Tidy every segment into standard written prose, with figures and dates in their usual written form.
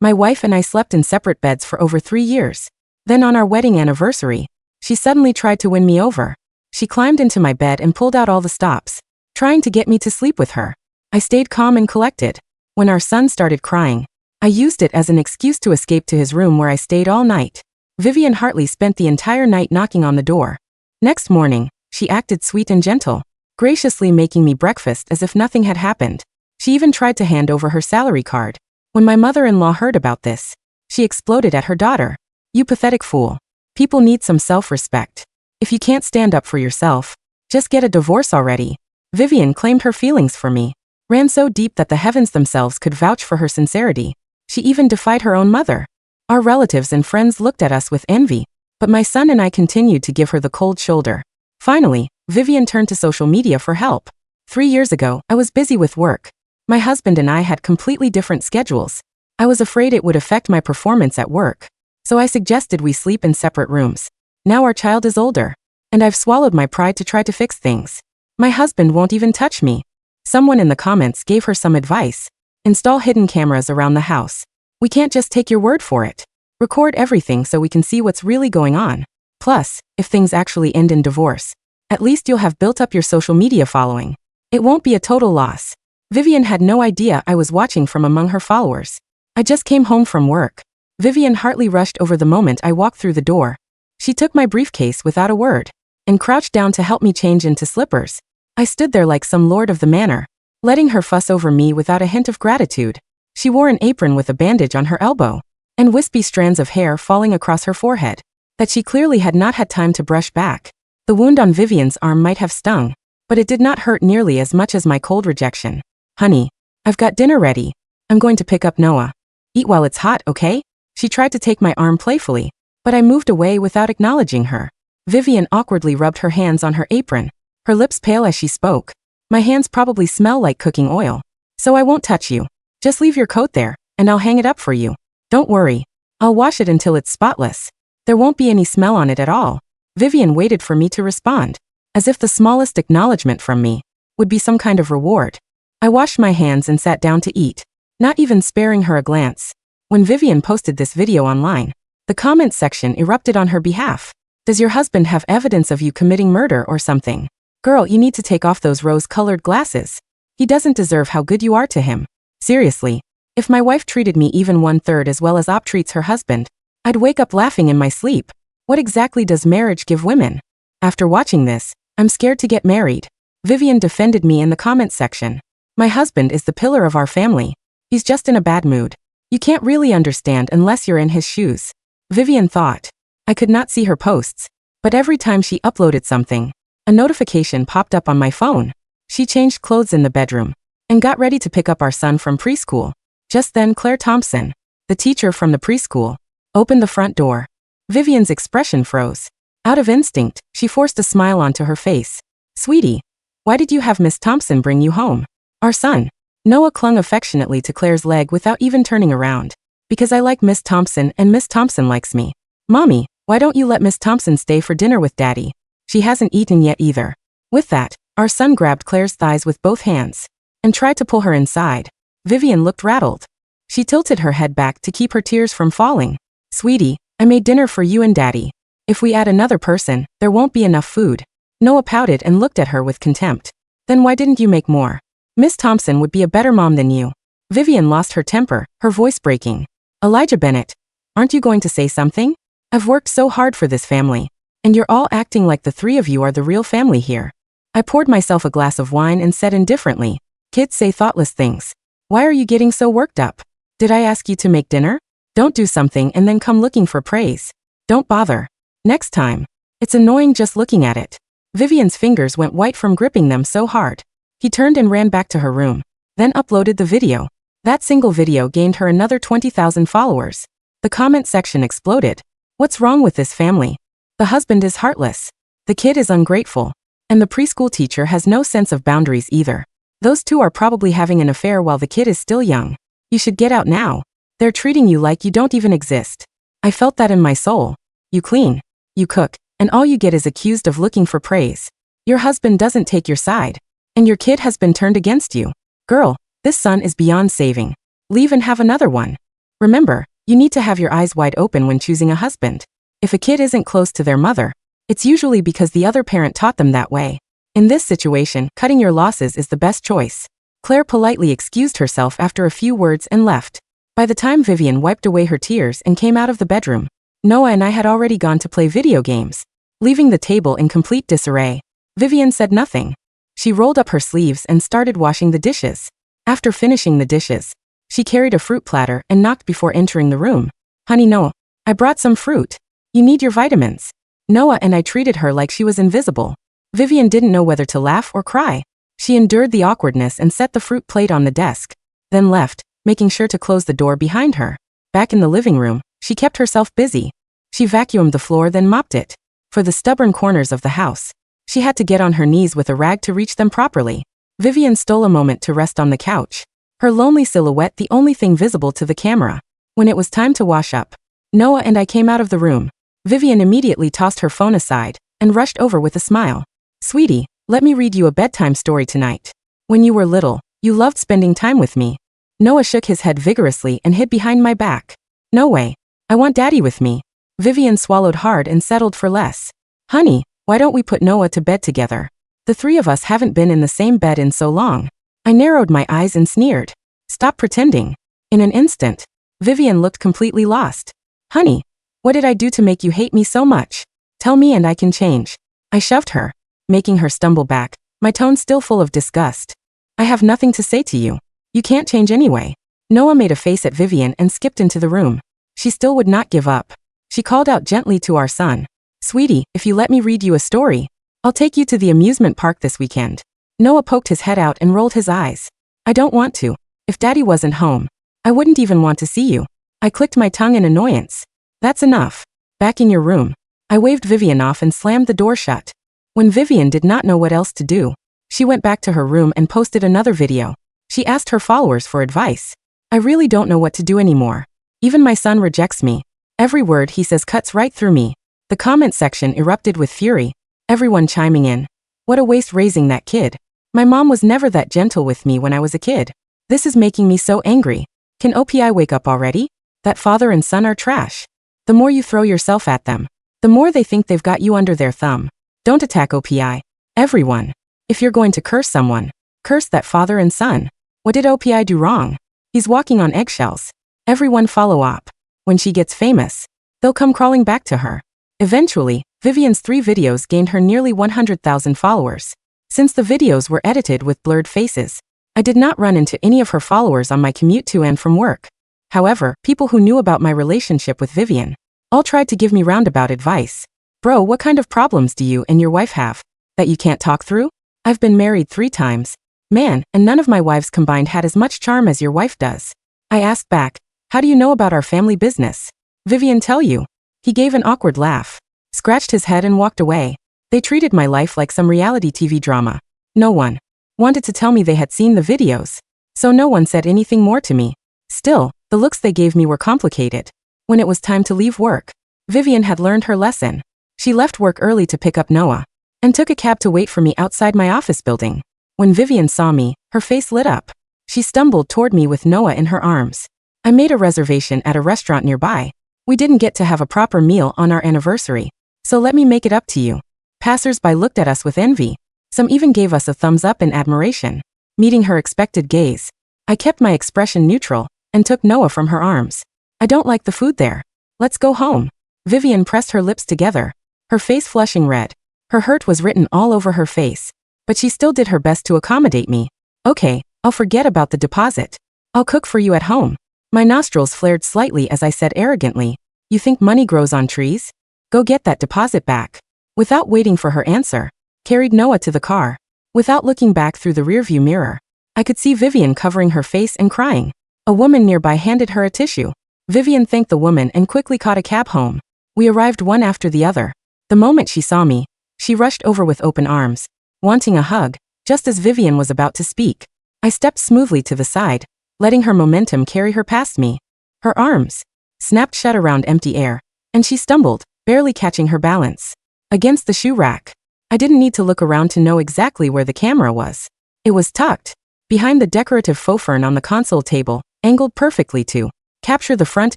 My wife and I slept in separate beds for over 3 years. Then on our wedding anniversary, she suddenly tried to win me over. She climbed into my bed and pulled out all the stops, trying to get me to sleep with her. I stayed calm and collected. When our son started crying, I used it as an excuse to escape to his room where I stayed all night. Vivian Hartley spent the entire night knocking on the door. Next morning, she acted sweet and gentle, graciously making me breakfast as if nothing had happened. She even tried to hand over her salary card. When my mother-in-law heard about this, she exploded at her daughter. "You pathetic fool. People need some self-respect. If you can't stand up for yourself, just get a divorce already." Vivian claimed her feelings for me ran so deep that the heavens themselves could vouch for her sincerity. She even defied her own mother. Our relatives and friends looked at us with envy, but my son and I continued to give her the cold shoulder. Finally, Vivian turned to social media for help. 3 years ago, I was busy with work. My husband and I had completely different schedules. I was afraid it would affect my performance at work, so I suggested we sleep in separate rooms. Now our child is older, and I've swallowed my pride to try to fix things. My husband won't even touch me. Someone in the comments gave her some advice. Install hidden cameras around the house. We can't just take your word for it. Record everything so we can see what's really going on. Plus, if things actually end in divorce, at least you'll have built up your social media following. It won't be a total loss. Vivian had no idea I was watching from among her followers. I just came home from work. Vivian Hartley rushed over the moment I walked through the door. She took my briefcase without a word and crouched down to help me change into slippers. I stood there like some lord of the manor, letting her fuss over me without a hint of gratitude. She wore an apron with a bandage on her elbow and wispy strands of hair falling across her forehead that she clearly had not had time to brush back. The wound on Vivian's arm might have stung, but it did not hurt nearly as much as my cold rejection. "Honey, I've got dinner ready. I'm going to pick up Noah. Eat while it's hot, okay?" She tried to take my arm playfully, but I moved away without acknowledging her. Vivian awkwardly rubbed her hands on her apron, her lips pale as she spoke. "My hands probably smell like cooking oil, so I won't touch you. Just leave your coat there, and I'll hang it up for you. Don't worry. I'll wash it until it's spotless. There won't be any smell on it at all." Vivian waited for me to respond, as if the smallest acknowledgement from me would be some kind of reward. I washed my hands and sat down to eat, not even sparing her a glance. When Vivian posted this video online, the comment section erupted on her behalf. "Does your husband have evidence of you committing murder or something? Girl, you need to take off those rose-colored glasses. He doesn't deserve how good you are to him. Seriously, if my wife treated me even 1/3 as well as Op treats her husband, I'd wake up laughing in my sleep. What exactly does marriage give women? After watching this, I'm scared to get married." Vivian defended me in the comment section. "My husband is the pillar of our family. He's just in a bad mood. You can't really understand unless you're in his shoes." Vivian thought. I could not see her posts, but every time she uploaded something, a notification popped up on my phone. She changed clothes in the bedroom and got ready to pick up our son from preschool. Just then Claire Thompson, the teacher from the preschool, opened the front door. Vivian's expression froze. Out of instinct, she forced a smile onto her face. "Sweetie, why did you have Miss Thompson bring you home?" "Our son." Noah clung affectionately to Claire's leg without even turning around. "Because I like Miss Thompson and Miss Thompson likes me." "Mommy, why don't you let Miss Thompson stay for dinner with Daddy? She hasn't eaten yet either." With that, our son grabbed Claire's thighs with both hands and tried to pull her inside. Vivian looked rattled. She tilted her head back to keep her tears from falling. "Sweetie, I made dinner for you and Daddy. If we add another person, there won't be enough food." Noah pouted and looked at her with contempt. "Then why didn't you make more? Miss Thompson would be a better mom than you." Vivian lost her temper, her voice breaking. "Elijah Bennett, aren't you going to say something? I've worked so hard for this family, and you're all acting like the three of you are the real family here." I poured myself a glass of wine and said indifferently, "Kids say thoughtless things. Why are you getting so worked up? Did I ask you to make dinner? Don't do something and then come looking for praise. Don't bother. Next time. It's annoying just looking at it." Vivian's fingers went white from gripping them so hard. He turned and ran back to her room, then uploaded the video. That single video gained her another 20,000 followers. The comment section exploded. "What's wrong with this family? The husband is heartless. The kid is ungrateful. And the preschool teacher has no sense of boundaries either. Those two are probably having an affair while the kid is still young. You should get out now. They're treating you like you don't even exist." I felt that in my soul. You clean, you cook, and all you get is accused of looking for praise. Your husband doesn't take your side, and your kid has been turned against you. Girl, this son is beyond saving. Leave and have another one. Remember, you need to have your eyes wide open when choosing a husband. If a kid isn't close to their mother, it's usually because the other parent taught them that way. In this situation, cutting your losses is the best choice. Claire politely excused herself after a few words and left. By the time Vivian wiped away her tears and came out of the bedroom, Noah and I had already gone to play video games. Leaving the table in complete disarray, Vivian said nothing. She rolled up her sleeves and started washing the dishes. After finishing the dishes, she carried a fruit platter and knocked before entering the room. Honey, no, I brought some fruit. You need your vitamins. Noah and I treated her like she was invisible. Vivian didn't know whether to laugh or cry. She endured the awkwardness and set the fruit plate on the desk, then left, making sure to close the door behind her. Back in the living room, she kept herself busy. She vacuumed the floor then mopped it. For the stubborn corners of the house, she had to get on her knees with a rag to reach them properly. Vivian stole a moment to rest on the couch, her lonely silhouette the only thing visible to the camera. When it was time to wash up, Noah and I came out of the room. Vivian immediately tossed her phone aside and rushed over with a smile. Sweetie, let me read you a bedtime story tonight. When you were little, you loved spending time with me. Noah shook his head vigorously and hid behind my back. No way. I want Daddy with me. Vivian swallowed hard and settled for less. Honey, why don't we put Noah to bed together? The three of us haven't been in the same bed in so long. I narrowed my eyes and sneered. Stop pretending. In an instant, Vivian looked completely lost. Honey, what did I do to make you hate me so much? Tell me and I can change. I shoved her, making her stumble back, my tone still full of disgust. I have nothing to say to you. You can't change anyway. Noah made a face at Vivian and skipped into the room. She still would not give up. She called out gently to our son. Sweetie, if you let me read you a story, I'll take you to the amusement park this weekend. Noah poked his head out and rolled his eyes. I don't want to. If Daddy wasn't home, I wouldn't even want to see you. I clicked my tongue in annoyance. That's enough. Back in your room. I waved Vivian off and slammed the door shut. When Vivian did not know what else to do, she went back to her room and posted another video. She asked her followers for advice. I really don't know what to do anymore. Even my son rejects me. Every word he says cuts right through me. The comment section erupted with fury, everyone chiming in. What a waste raising that kid. My mom was never that gentle with me when I was a kid. This is making me so angry. Can OPI wake up already? That father and son are trash. The more you throw yourself at them, the more they think they've got you under their thumb. Don't attack OPI. Everyone. If you're going to curse someone, curse that father and son. What did OPI do wrong? He's walking on eggshells. Everyone follow up. When she gets famous, they'll come crawling back to her. Eventually, Vivian's 3 videos gained her nearly 100,000 followers. Since the videos were edited with blurred faces, I did not run into any of her followers on my commute to and from work. However, people who knew about my relationship with Vivian all tried to give me roundabout advice. Bro, what kind of problems do you and your wife have that you can't talk through? I've been married 3 times. Man, and none of my wives combined had as much charm as your wife does. I asked back, how do you know about our family business? Vivian tell you. He gave an awkward laugh, scratched his head and walked away. They treated my life like some reality TV drama. No one wanted to tell me they had seen the videos, so no one said anything more to me. Still, the looks they gave me were complicated. When it was time to leave work, Vivian had learned her lesson. She left work early to pick up Noah and took a cab to wait for me outside my office building. When Vivian saw me, her face lit up. She stumbled toward me with Noah in her arms. I made a reservation at a restaurant nearby. We didn't get to have a proper meal on our anniversary, so let me make it up to you. Passers-by looked at us with envy. Some even gave us a thumbs up in admiration. Meeting her expected gaze, I kept my expression neutral and took Noah from her arms. I don't like the food there. Let's go home. Vivian pressed her lips together, her face flushing red. Her hurt was written all over her face, but she still did her best to accommodate me. Okay, I'll forget about the deposit. I'll cook for you at home. My nostrils flared slightly as I said arrogantly, you think money grows on trees? Go get that deposit back. Without waiting for her answer, carried Noah to the car. Without looking back through the rearview mirror, I could see Vivian covering her face and crying. A woman nearby handed her a tissue. Vivian thanked the woman and quickly caught a cab home. We arrived one after the other. The moment she saw me, she rushed over with open arms, wanting a hug, just as Vivian was about to speak. I stepped smoothly to the side, letting her momentum carry her past me. Her arms snapped shut around empty air, and she stumbled, barely catching her balance against the shoe rack. I didn't need to look around to know exactly where the camera was. It was tucked behind the decorative faux fern on the console table, angled perfectly to capture the front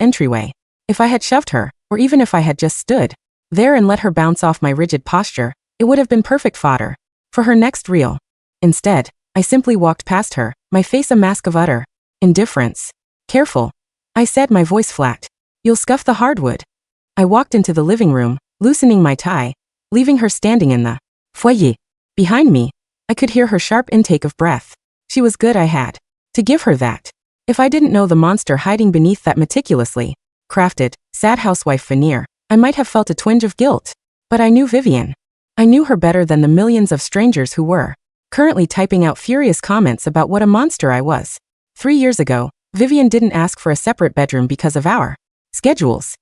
entryway. If I had shoved her, or even if I had just stood there and let her bounce off my rigid posture, it would have been perfect fodder for her next reel. Instead, I simply walked past her, my face a mask of utter indifference. Careful, I said, my voice flat. You'll scuff the hardwood. I walked into the living room, loosening my tie, leaving her standing in the foyer. Behind me, I could hear her sharp intake of breath. She was good, I had to give her that. If I didn't know the monster hiding beneath that meticulously crafted, sad housewife veneer, I might have felt a twinge of guilt. But I knew Vivian. I knew her better than the millions of strangers who were currently typing out furious comments about what a monster I was. 3 years ago, Vivian didn't ask for a separate bedroom because of our schedules.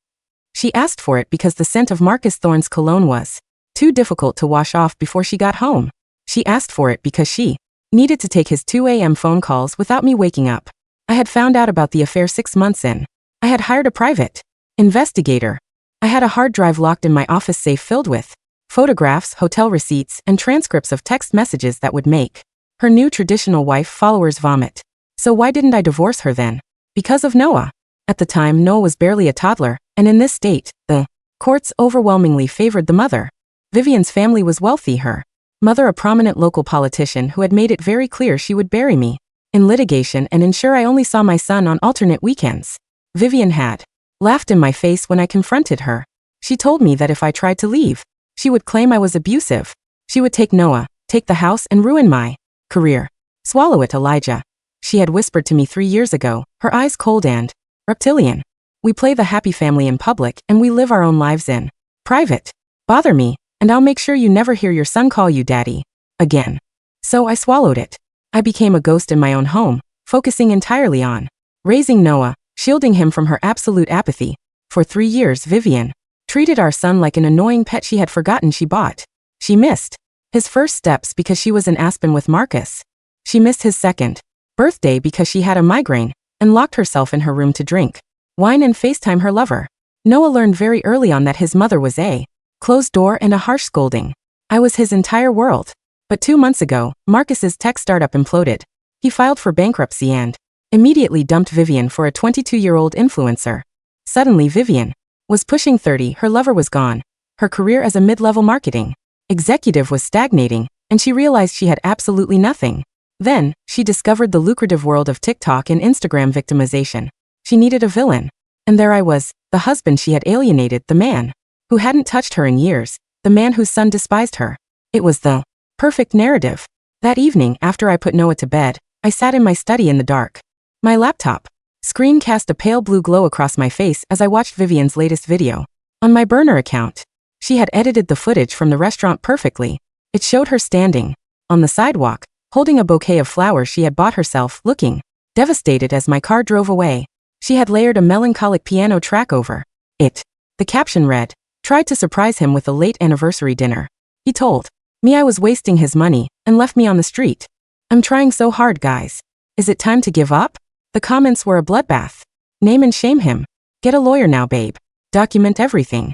She asked for it because the scent of Marcus Thorne's cologne was too difficult to wash off before she got home. She asked for it because she needed to take his 2 a.m. phone calls without me waking up. I had found out about the affair 6 months in. I had hired a private investigator. I had a hard drive locked in my office safe filled with photographs, hotel receipts, and transcripts of text messages that would make her new traditional wife followers vomit. So why didn't I divorce her then? Because of Noah. At the time, Noah was barely a toddler, and in this state, the courts overwhelmingly favored the mother. Vivian's family was wealthy, her mother a prominent local politician who had made it very clear she would bury me in litigation and ensure I only saw my son on alternate weekends. Vivian had laughed in my face when I confronted her. She told me that if I tried to leave, she would claim I was abusive. She would take Noah, take the house, and ruin my career. Swallow it, Elijah. She had whispered to me 3 years ago, her eyes cold and reptilian. We play the happy family in public, and we live our own lives in private. Bother me, and I'll make sure you never hear your son call you daddy again. So I swallowed it. I became a ghost in my own home, focusing entirely on raising Noah, shielding him from her absolute apathy. For 3 years, Vivian treated our son like an annoying pet she had forgotten she bought. She missed his first steps because she was in Aspen with Marcus. She missed his second birthday because she had a migraine and locked herself in her room to drink wine and FaceTime her lover. Noah learned very early on that his mother was a closed door and a harsh scolding. I was his entire world. But 2 months ago, Marcus's tech startup imploded. He filed for bankruptcy and immediately dumped Vivian for a 22-year-old influencer. Suddenly Vivian was pushing 30, her lover was gone. Her career as a mid-level marketing executive was stagnating, and she realized she had absolutely nothing. Then, she discovered the lucrative world of TikTok and Instagram victimization. She needed a villain. And there I was, the husband she had alienated, the man who hadn't touched her in years, the man whose son despised her. It was the perfect narrative. That evening, after I put Noah to bed, I sat in my study in the dark. My laptop screen cast a pale blue glow across my face as I watched Vivian's latest video. On my burner account, she had edited the footage from the restaurant perfectly. It showed her standing on the sidewalk, holding a bouquet of flowers she had bought herself, looking devastated as my car drove away. She had layered a melancholic piano track over it. The caption read, "Tried to surprise him with a late anniversary dinner. He told me I was wasting his money and left me on the street. I'm trying so hard, guys. Is it time to give up?" The comments were a bloodbath. "Name and shame him. Get a lawyer now, babe. Document everything.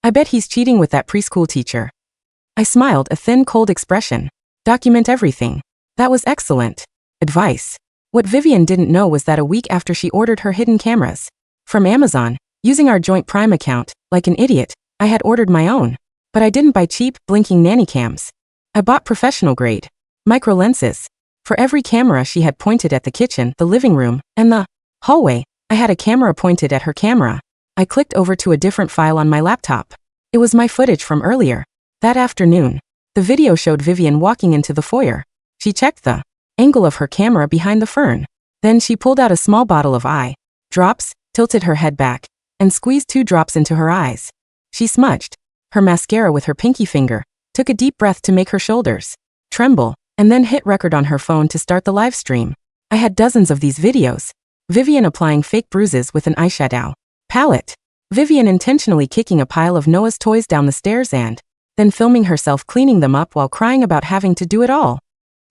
I bet he's cheating with that preschool teacher." I smiled, a thin, cold expression. Document everything. That was excellent advice. What Vivian didn't know was that a week after she ordered her hidden cameras from Amazon, using our joint Prime account, like an idiot, I had ordered my own. But I didn't buy cheap, blinking nanny cams. I bought professional-grade micro lenses. For every camera she had pointed at the kitchen, the living room, and the hallway, I had a camera pointed at her camera. I clicked over to a different file on my laptop. It was my footage from earlier that afternoon. The video showed Vivian walking into the foyer. She checked the angle of her camera behind the fern. Then she pulled out a small bottle of eye drops, tilted her head back, and squeezed 2 drops into her eyes. She smudged her mascara with her pinky finger, took a deep breath to make her shoulders tremble, and then hit record on her phone to start the live stream. I had dozens of these videos. Vivian applying fake bruises with an eyeshadow palette. Vivian intentionally kicking a pile of Noah's toys down the stairs and then filming herself cleaning them up while crying about having to do it all.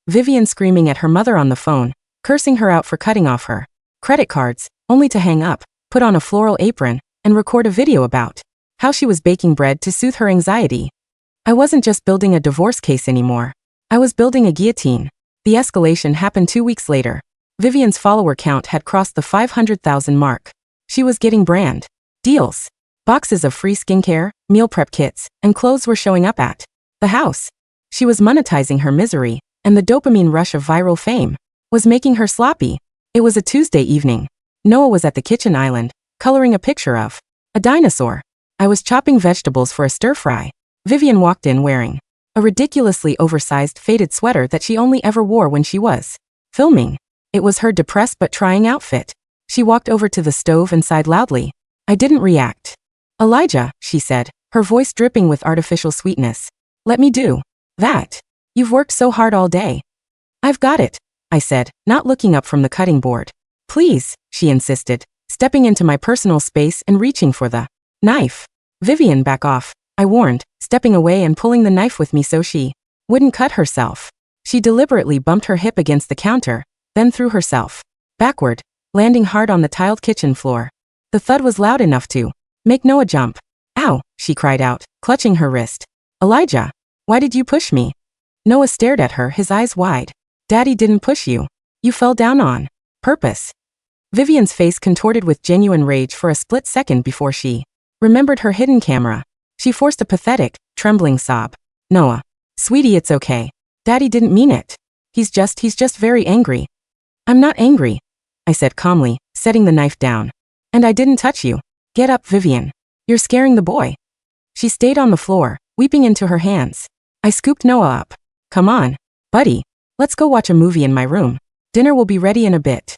Vivian screaming at her mother on the phone, cursing her out for cutting off her credit cards, only to hang up, put on a floral apron, and record a video about how she was baking bread to soothe her anxiety. I wasn't just building a divorce case anymore. I was building a guillotine. The escalation happened 2 weeks later. Vivian's follower count had crossed the 500,000 mark. She was getting brand deals. Boxes of free skincare, meal prep kits, and clothes were showing up at the house. She was monetizing her misery, and the dopamine rush of viral fame was making her sloppy. It was a Tuesday evening. Noah was at the kitchen island, coloring a picture of a dinosaur. I was chopping vegetables for a stir-fry. Vivian walked in wearing a ridiculously oversized faded sweater that she only ever wore when she was filming. It was her depressed but trying outfit. She walked over to the stove and sighed loudly. I didn't react. Elijah, she said, her voice dripping with artificial sweetness. Let me do that. You've worked so hard all day. I've got it, I said, not looking up from the cutting board. Please, she insisted, stepping into my personal space and reaching for the knife. Vivian, back off, I warned, stepping away and pulling the knife with me so she wouldn't cut herself. She deliberately bumped her hip against the counter, then threw herself backward, landing hard on the tiled kitchen floor. The thud was loud enough to make Noah jump. Ow, she cried out, clutching her wrist. Elijah, why did you push me? Noah stared at her, his eyes wide. Daddy didn't push you. You fell down on purpose. Vivian's face contorted with genuine rage for a split second before she remembered her hidden camera. She forced a pathetic, trembling sob. Noah. Sweetie, it's okay. Daddy didn't mean it. He's just very angry. I'm not angry, I said calmly, setting the knife down. And I didn't touch you. Get up, Vivian. You're scaring the boy. She stayed on the floor, weeping into her hands. I scooped Noah up. Come on, buddy. Let's go watch a movie in my room. Dinner will be ready in a bit.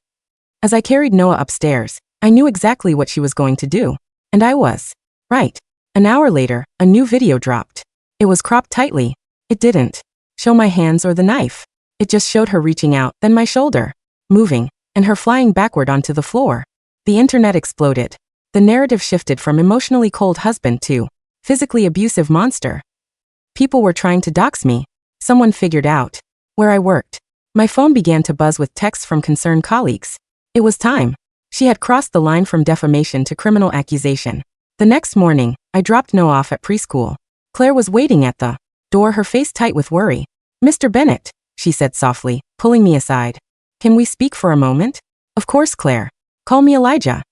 As I carried Noah upstairs, I knew exactly what she was going to do. And I was right. An hour later, a new video dropped. It was cropped tightly. It didn't show my hands or the knife. It just showed her reaching out, then my shoulder moving, and her flying backward onto the floor. The internet exploded. The narrative shifted from emotionally cold husband to physically abusive monster. People were trying to dox me. Someone figured out where I worked. My phone began to buzz with texts from concerned colleagues. It was time. She had crossed the line from defamation to criminal accusation. The next morning, I dropped Noah off at preschool. Claire was waiting at the door, her face tight with worry. Mr. Bennett, she said softly, pulling me aside. Can we speak for a moment? Of course, Claire. Call me Elijah.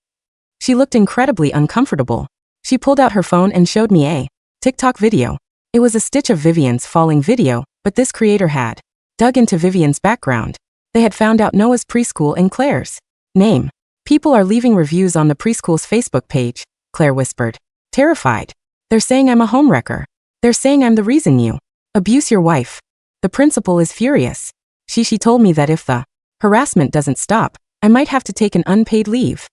She looked incredibly uncomfortable. She pulled out her phone and showed me a TikTok video. It was a stitch of Vivian's falling video, but this creator had dug into Vivian's background. They had found out Noah's preschool and Claire's name. People are leaving reviews on the preschool's Facebook page, Claire whispered, terrified. They're saying I'm a homewrecker. They're saying I'm the reason you abuse your wife. The principal is furious. She told me that if the harassment doesn't stop, I might have to take an unpaid leave.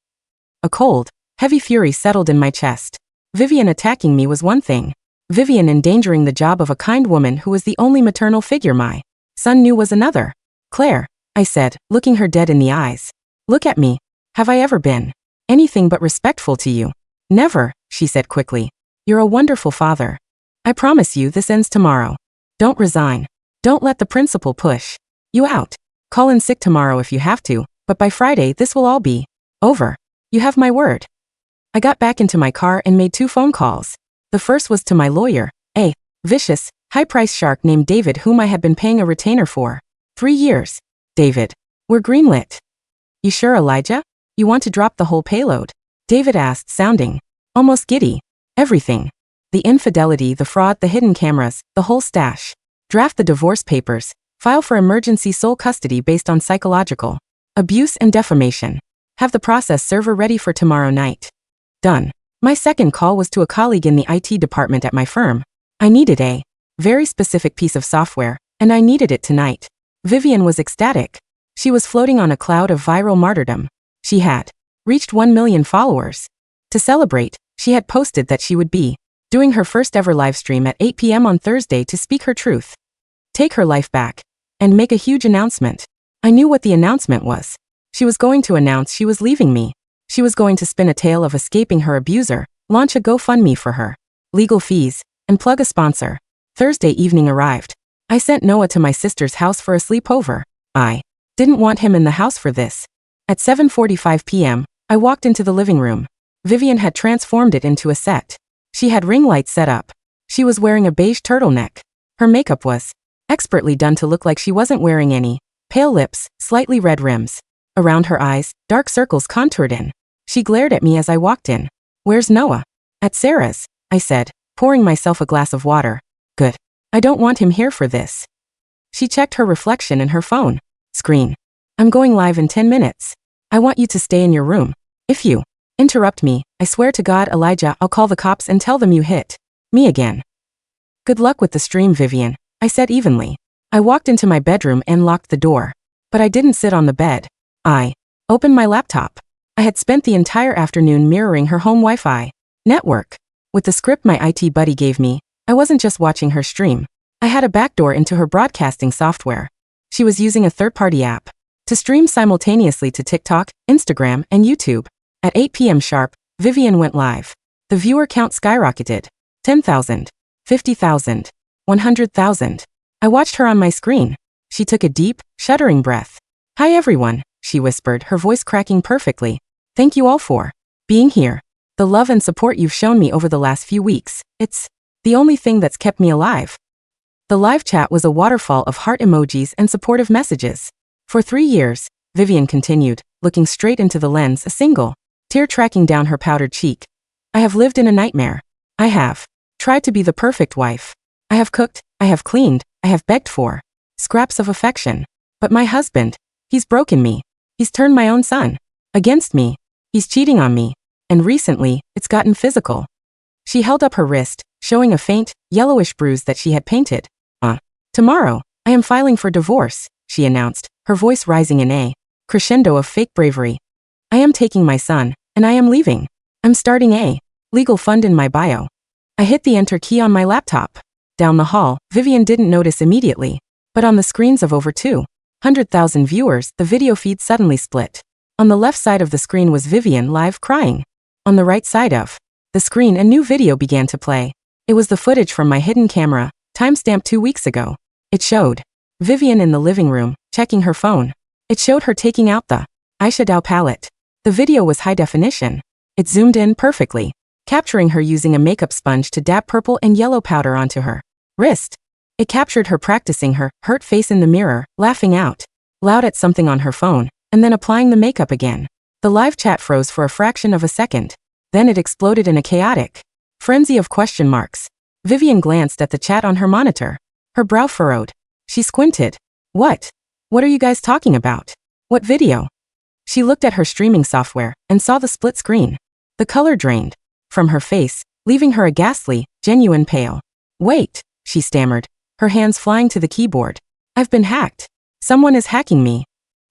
A cold, heavy fury settled in my chest. Vivian attacking me was one thing. Vivian endangering the job of a kind woman who was the only maternal figure my son knew was another. Claire, I said, looking her dead in the eyes. Look at me. Have I ever been anything but respectful to you? Never, she said quickly. You're a wonderful father. I promise you this ends tomorrow. Don't resign. Don't let the principal push you out. Call in sick tomorrow if you have to, but by Friday this will all be over. You have my word. I got back into my car and made 2 phone calls. The first was to my lawyer, a vicious, high-priced shark named David whom I had been paying a retainer for 3 years. David, we're greenlit. You sure, Elijah? You want to drop the whole payload? David asked, sounding almost giddy. Everything. The infidelity, the fraud, the hidden cameras, the whole stash. Draft the divorce papers. File for emergency sole custody based on psychological abuse and defamation. Have the process server ready for tomorrow night. Done. My second call was to a colleague in the IT department at my firm. I needed a very specific piece of software, and I needed it tonight. Vivian was ecstatic. She was floating on a cloud of viral martyrdom. She had reached 1 million followers. To celebrate, she had posted that she would be doing her first ever live stream at 8 p.m. on Thursday to speak her truth, take her life back, and make a huge announcement. I knew what the announcement was. She was going to announce she was leaving me. She was going to spin a tale of escaping her abuser, launch a GoFundMe for her legal fees, and plug a sponsor. Thursday evening arrived. I sent Noah to my sister's house for a sleepover. I didn't want him in the house for this. At 7:45 p.m., I walked into the living room. Vivian had transformed it into a set. She had ring lights set up. She was wearing a beige turtleneck. Her makeup was expertly done to look like she wasn't wearing any. Pale lips, slightly red rims. Around her eyes, dark circles contoured in She glared at me as I walked in. Where's Noah? At Sarah's, I said, pouring myself a glass of water. Good. I don't want him here for this. She checked her reflection in her phone screen. I'm going live in 10 minutes. I want you to stay in your room. If you interrupt me, I swear to God, Elijah, I'll call the cops and tell them you hit me again. Good luck with the stream, Vivian, I said evenly. I walked into my bedroom and locked the door. But I didn't sit on the bed. I opened my laptop. I had spent the entire afternoon mirroring her home Wi-Fi network. With the script my IT buddy gave me, I wasn't just watching her stream. I had a backdoor into her broadcasting software. She was using a third-party app to stream simultaneously to TikTok, Instagram, and YouTube. At 8 p.m. sharp, Vivian went live. The viewer count skyrocketed. 10,000, 50,000, 100,000. I watched her on my screen. She took a deep, shuddering breath. Hi everyone, she whispered, her voice cracking perfectly. Thank you all for being here. The love and support you've shown me over the last few weeks. It's the only thing that's kept me alive. The live chat was a waterfall of heart emojis and supportive messages. For 3 years, Vivian continued, looking straight into the lens, a single tear tracking down her powdered cheek. I have lived in a nightmare. I have tried to be the perfect wife. I have cooked, I have cleaned, I have begged for scraps of affection. But my husband, he's broken me. He's turned my own son against me. He's cheating on me. And recently, it's gotten physical. She held up her wrist, showing a faint, yellowish bruise that she had painted. Tomorrow, I am filing for divorce, she announced, her voice rising in a crescendo of fake bravery. I am taking my son, and I am leaving. I'm starting a legal fund in my bio. I hit the enter key on my laptop. Down the hall, Vivian didn't notice immediately. But on the screens of over 200,000 viewers, the video feed suddenly split. On the left side of the screen was Vivian live crying. On the right side of the screen, a new video began to play. It was the footage from my hidden camera, timestamped 2 weeks ago. It showed Vivian in the living room, checking her phone. It showed her taking out the eyeshadow palette. The video was high definition. It zoomed in perfectly, capturing her using a makeup sponge to dab purple and yellow powder onto her wrist. It captured her practicing her hurt face in the mirror, laughing out loud at something on her phone, and then applying the makeup again. The live chat froze for a fraction of a second. Then it exploded in a chaotic frenzy of question marks. Vivian glanced at the chat on her monitor. Her brow furrowed. She squinted. What? What are you guys talking about? What video? She looked at her streaming software and saw the split screen. The color drained from her face, leaving her a ghastly, genuine pale. Wait, she stammered, her hands flying to the keyboard. I've been hacked. Someone is hacking me.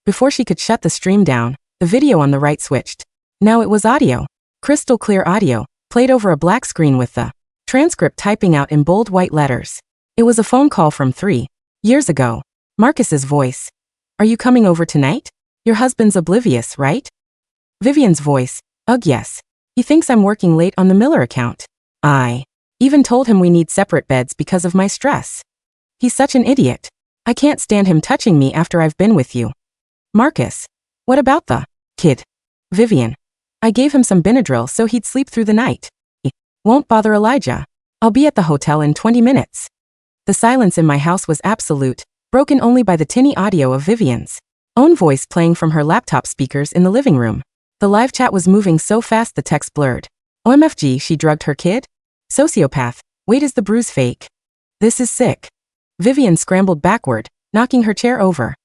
Before she could shut the stream down, the video on the right switched. Now it was audio. Crystal clear audio, played over a black screen with the transcript typing out in bold white letters. It was a phone call from 3 years ago. Marcus's voice. Are you coming over tonight? Your husband's oblivious, right? Vivian's voice. Ugh, yes. He thinks I'm working late on the Miller account. I even told him we need separate beds because of my stress. He's such an idiot. I can't stand him touching me after I've been with you. Marcus. What about the kid? Vivian. I gave him some Benadryl so he'd sleep through the night. He won't bother Elijah. I'll be at the hotel in 20 minutes. The silence in my house was absolute, broken only by the tinny audio of Vivian's own voice playing from her laptop speakers in the living room. The live chat was moving so fast the text blurred. OMFG, she drugged her kid? Sociopath. Wait, is the bruise fake? This is sick. Vivian scrambled backward, knocking her chair over.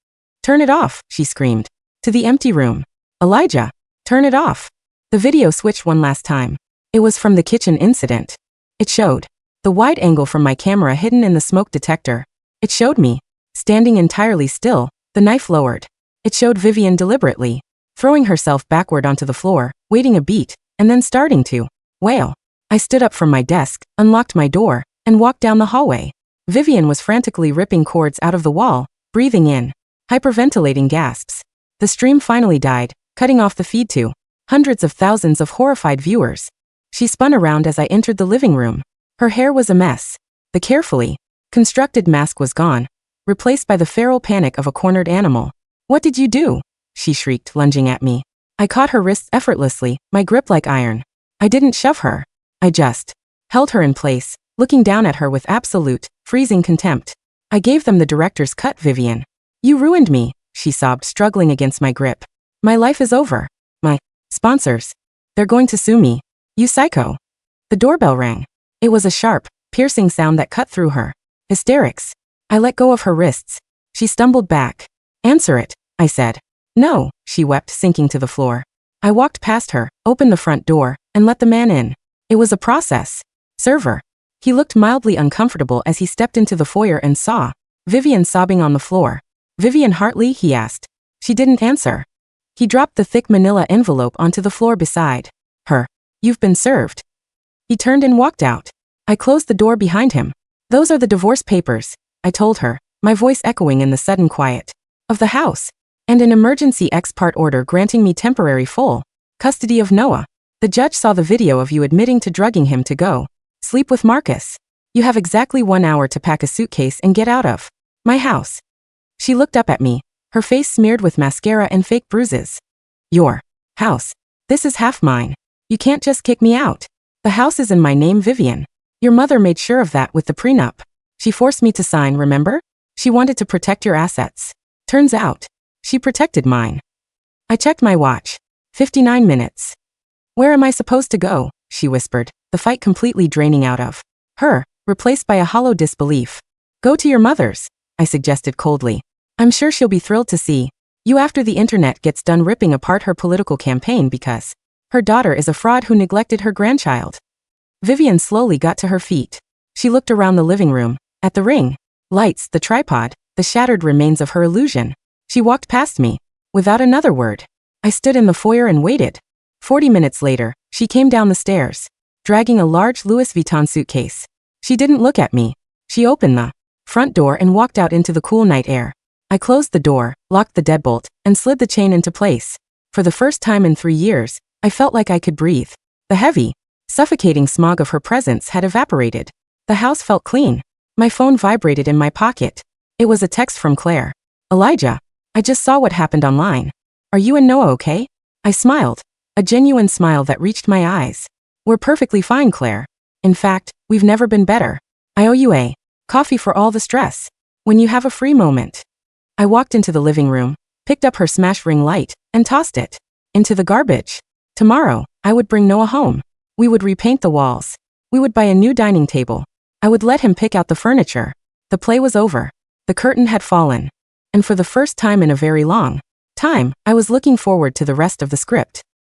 Turn it off, she screamed. To the empty room. Elijah, turn it off. The video switched one last time. It was from the kitchen incident. It showed the wide angle from my camera hidden in the smoke detector. It showed me standing entirely still, the knife lowered. It showed Vivian deliberately throwing herself backward onto the floor, waiting a beat, and then starting to wail. I stood up from my desk, unlocked my door, and walked down the hallway. Vivian was frantically ripping cords out of the wall, breathing in hyperventilating gasps. The stream finally died, cutting off the feed to hundreds of thousands of horrified viewers. She spun around as I entered the living room. Her hair was a mess. The carefully constructed mask was gone, replaced by the feral panic of a cornered animal. What did you do? She shrieked, lunging at me. I caught her wrists effortlessly, my grip like iron. I didn't shove her. I just held her in place, looking down at her with absolute, freezing contempt. I gave them the director's cut, Vivian. You ruined me, she sobbed, struggling against my grip. My life is over. My sponsors They're going to sue me. You psycho. The doorbell rang. It was a sharp, piercing sound that cut through her. Hysterics. I let go of her wrists. She stumbled back. Answer it, I said. No, she wept, sinking to the floor. I walked past her, opened the front door, and let the man in. It was a process. Server. He looked mildly uncomfortable as he stepped into the foyer and saw Vivian sobbing on the floor. Vivian Hartley, he asked. She didn't answer. He dropped the thick manila envelope onto the floor beside her. You've been served. He turned and walked out. I closed the door behind him. Those are the divorce papers, I told her, my voice echoing in the sudden quiet of the house, and an emergency ex parte order granting me temporary full custody of Noah. The judge saw the video of you admitting to drugging him to go sleep with Marcus. You have exactly 1 hour to pack a suitcase and get out of my house. She looked up at me, her face smeared with mascara and fake bruises. Your house. This is half mine. You can't just kick me out. The house is in my name, Vivian. Your mother made sure of that with the prenup. She forced me to sign, remember? She wanted to protect your assets. Turns out, she protected mine. I checked my watch. 59 minutes. Where am I supposed to go? She whispered, the fight completely draining out of her, replaced by a hollow disbelief. Go to your mother's, I suggested coldly. I'm sure she'll be thrilled to see you after the internet gets done ripping apart her political campaign because her daughter is a fraud who neglected her grandchild. Vivian slowly got to her feet. She looked around the living room, at the ring, lights, the tripod, the shattered remains of her illusion. She walked past me, without another word. I stood in the foyer and waited. 40 minutes later, she came down the stairs, dragging a large Louis Vuitton suitcase. She didn't look at me. She opened the front door and walked out into the cool night air. I closed the door, locked the deadbolt, and slid the chain into place. For the first time in 3 years, I felt like I could breathe. The heavy, suffocating smog of her presence had evaporated. The house felt clean. My phone vibrated in my pocket. It was a text from Claire. Elijah, I just saw what happened online. Are you and Noah okay? I smiled. A genuine smile that reached my eyes. We're perfectly fine, Claire. In fact, we've never been better. I owe you a coffee for all the stress. When you have a free moment. I walked into the living room, picked up her smash ring light, and tossed it into the garbage. Tomorrow, I would bring Noah home. We would repaint the walls. We would buy a new dining table. I would let him pick out the furniture. The play was over. The curtain had fallen. And for the first time in a very long time, I was looking forward to the rest of the script.